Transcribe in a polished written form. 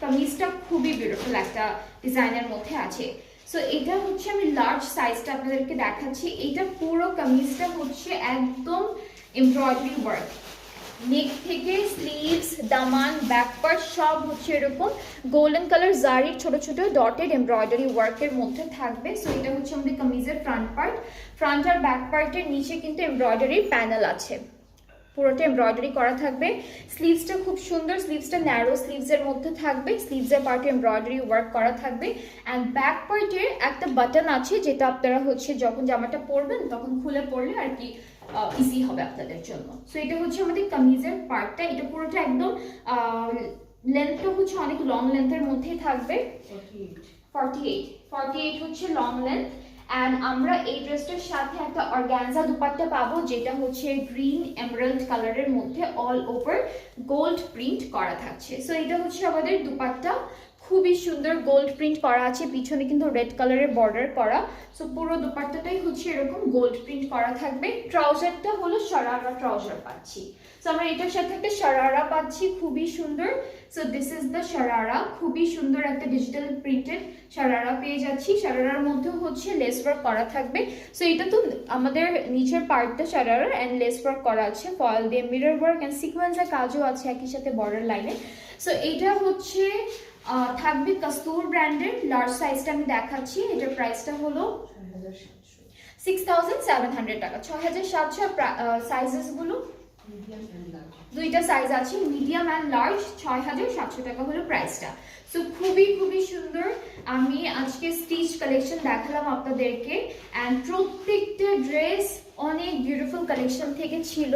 কামিজটা খুবই বিউটিফুল একটা ডিজাইনের মধ্যে আছে। সো এটা হচ্ছে আমি লার্জ সাইজটা আপনাদেরকে দেখাচ্ছি। এটা পুরো কামিজটা হচ্ছে একদম এমব্রয়ডারি ওয়ার্ক, নেক থেকে স্লিভস, দামান, ব্যাক পার্ট সব হচ্ছে এরকম গোল্ডেন কালার জারির ছোট ছোট ডটেড এমব্রয়ডারি ওয়ার্কের মধ্যে থাকবে। সো এটা হচ্ছে আমাদের কামিজের ফ্রন্ট পার্ট। ফ্রন্ট আর ব্যাক পার্টের নিচে কিন্তু এমব্রয়ডারি প্যানেল আছে, পুরোটা এমব্রয়ডারি করা থাকবে। স্লিভসটা খুব সুন্দর, স্লিভসটা ন্যারো স্লিভসের মধ্যে থাকবে, স্লিভসের পার্টে এমব্রয়ডারি ওয়ার্ক করা থাকবে। অ্যান্ড ব্যাক পার্টের একটা বাটন আছে যেটা আপনারা হচ্ছে যখন জামাটা পরবেন তখন খুলে পরলে আর কি ইজি হবে আপনাদের জন্য। সো এটা হচ্ছে আমাদের কামিজের পার্টটা। এটা পুরোটা একদম লেন্থটা হচ্ছে অনেক লং লেন্থের মধ্যেই থাকবে, 48 হচ্ছে লং লেন্থ। অ্যান্ড আমরা এই ড্রেসটার সাথে একটা অর্গানজা দুপাট্টা পাবো যেটা হচ্ছে গ্রিন এমারাল্ড কালারের মধ্যে অল ওভার গোল্ড প্রিন্ট করা থাকছে। সো এটা হচ্ছে আমাদের দুপাট্টা, খুবই সুন্দর গোল্ড প্রিন্ট করা আছে, পিছনে কিন্তু রেড কালারের বর্ডার করা। সো পুরো দুপাট্টাটাই হচ্ছে এরকম গোল্ড প্রিন্ট করা থাকবে। ট্রাউজারটা হলো শরারা ট্রাউজার পাচ্ছি। সো আমরা এটার সাথে একটা শরারা পাচ্ছি, খুবই সুন্দর। সো দিস ইজ দ্য শরারা, খুবই সুন্দর একটা ডিজিটাল প্রিন্টেড শরারা পেয়ে যাচ্ছি। শরারার মধ্যে হচ্ছে লেস ওয়ার্ক করা থাকবে। সো এটা তো আমাদের নিচের পার্টটা শরারা অ্যান্ড লেস ওয়ার্ক করা আছে, ফয়েল দিয়ে মিরর ওয়ার্ক অ্যান্ড সিকোয়েন্সের কাজও আছে একই সাথে বর্ডার লাইনে। সো এটা হচ্ছে থাকবে কাস্তুর ব্র্যান্ডের লার্জ সাইজটা আমি দেখাচ্ছি। এটার প্রাইসটা হলো 6700 টাকা, 6700। সাইজেস গুলো দুইটা সাইজ আছে, মিডিয়াম অ্যান্ড লার্জ, 6700 টাকা হলো প্রাইসটা। সো খুবই খুবই সুন্দর। আমি আজকে স্টিচ কালেকশন দেখালাম আপনাদেরকে, অ্যান্ড প্রত্যেকটা ড্রেস অনেক বিউটিফুল কালেকশন থেকে ছিল।